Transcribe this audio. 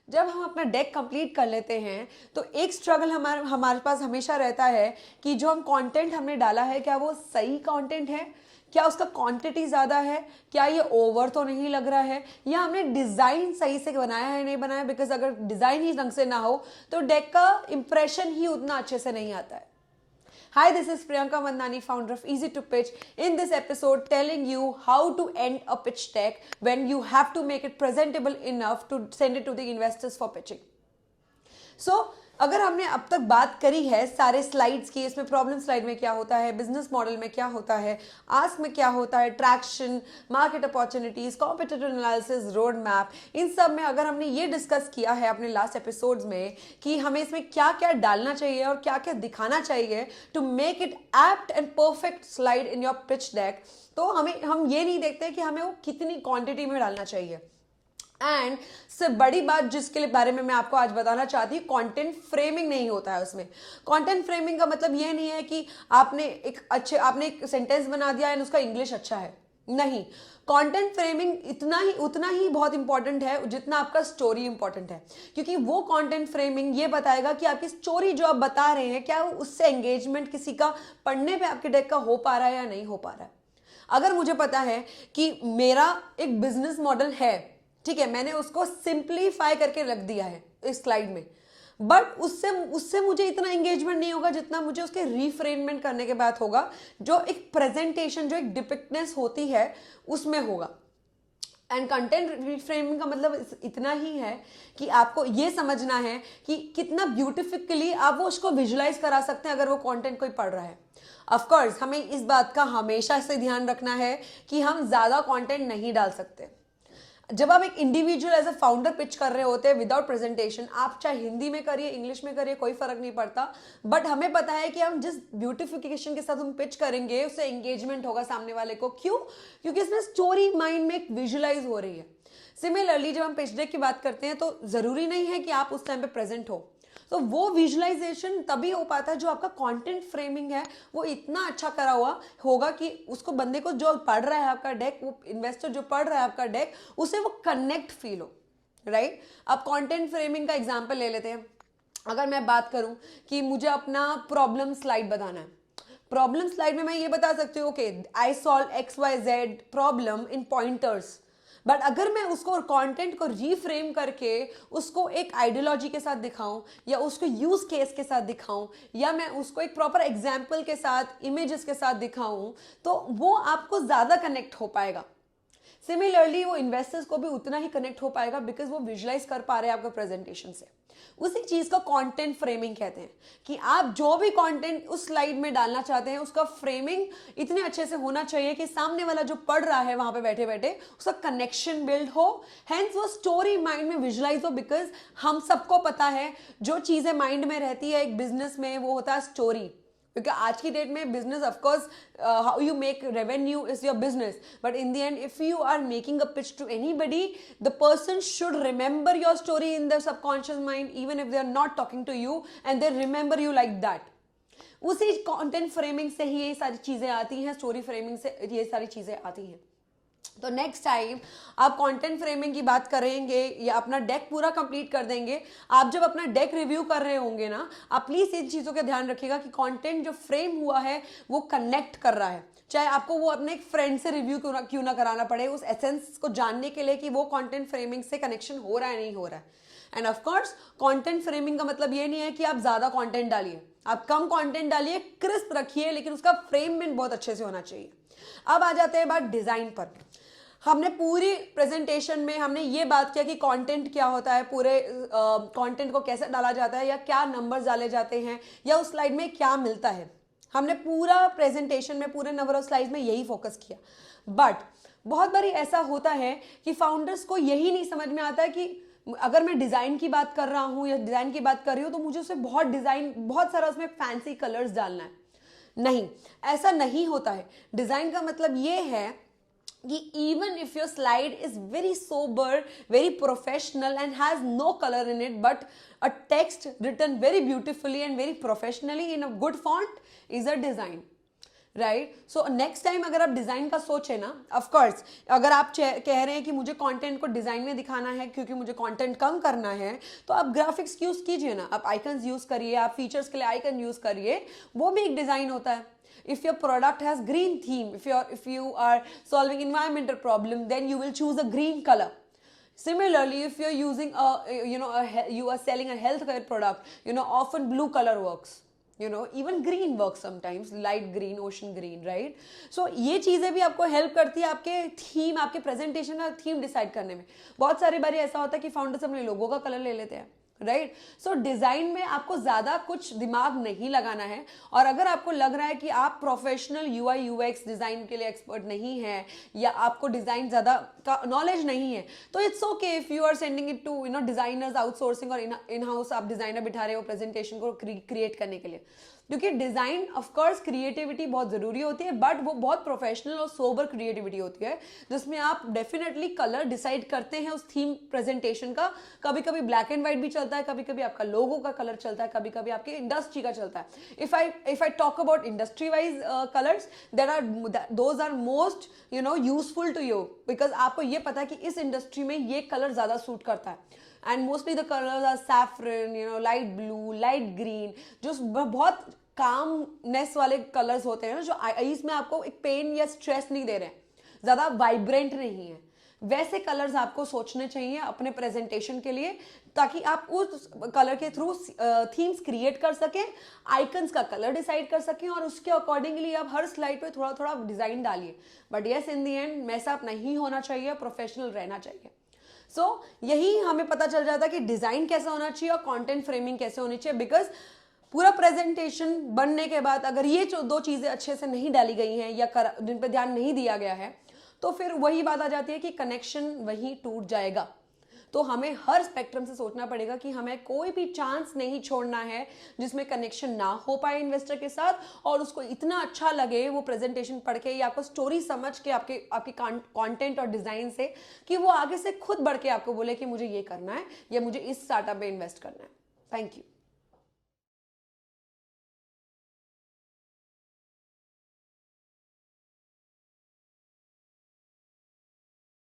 जब हम अपना डेक कंप्लीट कर लेते हैं तो एक स्ट्रगल हमारे हमारे पास हमेशा रहता है कि जो हम कंटेंट हमने डाला है क्या वो सही कंटेंट है, क्या उसका क्वांटिटी ज़्यादा है, क्या ये ओवर तो नहीं लग रहा है, या हमने डिज़ाइन सही से बनाया है नहीं बनाया। बिकॉज अगर डिज़ाइन ही ढंग से ना हो तो डेक का इंप्रेशन ही उतना अच्छे से नहीं आता है। Hi, this is Priyanka Mandani, founder of Easy to Pitch. In this episode, telling you how to end a pitch deck when you have to make it presentable enough to send it to the investors for pitching. So, अगर हमने अब तक बात करी है सारे slides की, इसमें प्रॉब्लम स्लाइड में क्या होता है, बिजनेस मॉडल में क्या होता है, आस्क में क्या होता है, traction, market opportunities, competitive analysis, road map, इन सब में अगर हमने ये डिस्कस किया है अपने लास्ट एपिसोड्स में कि हमें इसमें क्या क्या डालना चाहिए और क्या क्या दिखाना चाहिए to make it apt and perfect slide in your pitch deck, तो हम ये नहीं देखते कि हमें वो कितनी क्वांटिटी में डालना चाहिए। एंड सबसे बड़ी बात जिसके लिए बारे में मैं आपको आज बताना चाहती हूँ, कंटेंट फ्रेमिंग नहीं होता है उसमें। कंटेंट फ्रेमिंग का मतलब ये नहीं है कि आपने एक सेंटेंस बना दिया एंड उसका इंग्लिश अच्छा है, नहीं। कंटेंट फ्रेमिंग उतना ही बहुत इंपॉर्टेंट है जितना आपका स्टोरी इंपॉर्टेंट है, क्योंकि वो कंटेंट फ्रेमिंग ये बताएगा कि आपकी स्टोरी जो आप बता रहे हैं क्या उससे एंगेजमेंट किसी का पढ़ने पे आपके डेक का हो पा रहा है या नहीं हो पा रहा है। अगर मुझे पता है कि मेरा एक बिजनेस मॉडल है, ठीक है, मैंने उसको सिंप्लीफाई करके रख दिया है इस स्लाइड में, बट उससे मुझे इतना एंगेजमेंट नहीं होगा जितना मुझे उसके रीफ्रेममेंट करने के बाद होगा, जो एक प्रेजेंटेशन, जो एक डिपिक्टनेस होती है उसमें होगा। एंड कंटेंट रिफ्रेमिंग का मतलब इतना ही है कि आपको ये समझना है कि कितना ब्यूटिफिकली आप वो उसको विजुलाइज करा सकते हैं अगर वो कंटेंट कोई पढ़ रहा है। ऑफकोर्स हमें इस बात का हमेशा से ध्यान रखना है कि हम ज़्यादा कंटेंट नहीं डाल सकते। जब आप एक individual as a founder pitch कर रहे होते हैं विदाउट प्रेजेंटेशन, आप चाहे हिंदी में करिए, इंग्लिश में करिए, कोई फर्क नहीं पड़ता, बट हमें पता है कि हम जिस ब्यूटिफिकेशन के साथ हम पिच करेंगे उससे एंगेजमेंट होगा सामने वाले को। क्यों? क्योंकि इसमें स्टोरी माइंड में एक विजुलाइज हो रही है। सिमिलरली जब हम पिच डेक की बात करते हैं तो जरूरी नहीं है कि आप उस टाइम पे प्रेजेंट हो, तो वो विजुअलाइजेशन तभी हो पाता है जो आपका कंटेंट फ्रेमिंग है वो इतना अच्छा करा हुआ होगा कि उसको बंदे को जो पढ़ रहा है आपका डेक, वो इन्वेस्टर जो पढ़ रहा है आपका डेक, उसे वो कनेक्ट फील हो, राइट। अब कंटेंट फ्रेमिंग का एग्जांपल ले लेते हैं। अगर मैं बात करूं कि मुझे अपना प्रॉब्लम स्लाइड बताना है, प्रॉब्लम स्लाइड में मैं ये बता सकती हूँ okay, I solve XYZ problem in pointers, but अगर मैं उसको कंटेंट को रीफ्रेम करके उसको एक आइडियोलॉजी के साथ दिखाऊं, या उसको यूज केस के साथ दिखाऊं, या मैं उसको एक प्रॉपर एग्जाम्पल के साथ, इमेजेस के साथ दिखाऊं, तो वो आपको ज्यादा कनेक्ट हो पाएगा। सिमिलरली वो इन्वेस्टर्स को भी उतना ही कनेक्ट हो पाएगा बिकॉज वो विजुलाइज कर पा रहे हैं आपके प्रेजेंटेशन से। उसी चीज का कंटेंट फ्रेमिंग कहते हैं कि आप जो भी कंटेंट उस स्लाइड में डालना चाहते हैं उसका फ्रेमिंग इतने अच्छे से होना चाहिए कि सामने वाला जो पढ़ रहा है वहां पे बैठे बैठे उसका कनेक्शन बिल्ड हो, हेंस वो स्टोरी माइंड में विजुलाइज हो। बिकॉज हम सबको पता है जो चीजें माइंड में रहती है एक बिजनेस में वो होता है स्टोरी, क्योंकि आज की डेट में business of course how you make revenue is your business, but in the end if you are making a pitch to anybody, the person should remember your story in their subconscious mind even if they are not talking to you, and they remember you like that. उसी content framing से ही ये सारी चीजें आती हैं, story framing से ये सारी चीजें आती हैं। तो नेक्स्ट टाइम आप कंटेंट फ्रेमिंग की बात करेंगे या अपना डेक पूरा कंप्लीट कर देंगे, आप जब अपना डेक रिव्यू कर रहे होंगे ना, आप प्लीज इन चीजों का ध्यान रखिएगा कि कंटेंट जो फ्रेम हुआ है वो कनेक्ट कर रहा है। चाहे आपको वो अपने एक फ्रेंड से रिव्यू क्यों ना कराना पड़े, उस एसेंस को जानने के लिए कि वो कंटेंट फ्रेमिंग से कनेक्शन हो रहा है नहीं हो रहा है। End of course content framing का मतलब ये नहीं है कि आप ज्यादा कंटेंट डालिए, आप कम कंटेंट डालिए, क्रिस्प रखिए, लेकिन उसका फ्रेममेंट बहुत अच्छे से होना चाहिए। अब आ जाते हैं बात डिजाइन पर। हमने पूरी प्रेजेंटेशन में हमने ये बात किया कि कंटेंट क्या होता है, पूरे कंटेंट को कैसे डाला जाता है, या क्या नंबर्स डाले जाते हैं, या उस स्लाइड में क्या मिलता है। हमने पूरा प्रेजेंटेशन में, पूरे नंबर ऑफ स्लाइड्स में यही फोकस किया। बट बहुत बारी ऐसा होता है कि फाउंडर्स को यही नहीं समझ में आता है कि अगर मैं डिजाइन की बात कर रहा हूं या डिजाइन की बात कर रही हूं तो मुझे उसे बहुत सारा उसमें फैंसी कलर्स डालना है। नहीं, ऐसा नहीं होता है। डिजाइन का मतलब ये है कि even if your slide is very sober, very professional and has no color in it, but a text written very beautifully and very professionally in a good font is a design, right? So next time अगर आप design का सोचे ना, of course अगर आप कह रहे हैं कि मुझे कंटेंट को डिजाइन में दिखाना है क्योंकि मुझे कंटेंट कम करना है, तो आप ग्राफिक्स यूज कीजिए ना, आप आइकन्स यूज करिए, आप फीचर्स के लिए आइकन यूज करिए, वो भी एक डिजाइन होता है. If your product has green theme, if you are solving environmental problem, then you will choose a green color. Similarly, if you're using you are selling a healthcare product, often blue color works. Even green works sometimes, light green, ocean green, right? So ये चीजें भी आपको help करती है आपके theme, आपके presentation का theme decide करने में. बहुत सारी बारी ऐसा होता है कि फाउंडर्स अपने लोगों का कलर ले लेते हैं, राइट? सो डिजाइन में आपको ज्यादा कुछ दिमाग नहीं लगाना है. और अगर आपको लग रहा है कि आप प्रोफेशनल यूआई यूएक्स डिजाइन के लिए एक्सपर्ट नहीं है, या आपको डिजाइन ज्यादा का नॉलेज नहीं है, तो it's okay if you are sending it to designers outsourcing, और इन हाउस आप डिजाइनर बिठा रहे हो प्रेजेंटेशन को क्रिएट करने के लिए. क्योंकि डिजाइन ऑफ कोर्स क्रिएटिविटी बहुत जरूरी होती है, बट वो बहुत प्रोफेशनल और सोबर क्रिएटिविटी होती है, जिसमें आप डेफिनेटली कलर डिसाइड करते हैं उस थीम प्रेजेंटेशन का. कभी कभी ब्लैक एंड व्हाइट भी चलता है, कभी कभी आपका लोगो का कलर चलता है, कभी कभी आपके इंडस्ट्री का चलता है. If I talk about industry wise colours, those are most useful to you, because आपको ये पता है कि इस इंडस्ट्री में ये कलर ज्यादा सूट करता है. And mostly the colours are saffron, light blue, light green, जो बहुत कामनेस वाले कलर्स होते हैं, जो आईज में आपको एक पेन या स्ट्रेस नहीं दे रहे हैं, ज्यादा वाइब्रेंट नहीं है. वैसे कलर्स आपको सोचने चाहिए अपने प्रेजेंटेशन के लिए, ताकि आप उस कलर के थ्रू थीम्स क्रिएट कर सकें, आइकन्स का कलर डिसाइड कर सकें, और उसके अकॉर्डिंगली आप हर स्लाइड पे थोड़ा थोड़ा डिजाइन डालिए. But yes, in the and mess up नहीं होना चाहिए, प्रोफेशनल रहना चाहिए. सो यही हमें पता चल जाता है कि डिजाइन कैसा होना चाहिए और कंटेंट फ्रेमिंग कैसे होनी चाहिए. बिकॉज पूरा प्रेजेंटेशन बनने के बाद अगर ये दो चीजें अच्छे से नहीं डाली गई हैं, या जिन पर ध्यान नहीं दिया गया है, तो फिर वही बात आ जाती है कि कनेक्शन वहीं टूट जाएगा. तो हमें हर स्पेक्ट्रम से सोचना पड़ेगा कि हमें कोई भी चांस नहीं छोड़ना है जिसमें कनेक्शन ना हो पाए इन्वेस्टर के साथ, और उसको इतना अच्छा लगे वो प्रेजेंटेशन पढ़ के या आपको स्टोरी समझ के आपके कंटेंट और डिजाइन से, कि वो आगे से खुद बढ़ के आपको बोले कि मुझे ये करना है या मुझे इस स्टार्टअप में इन्वेस्ट करना है. Thank you.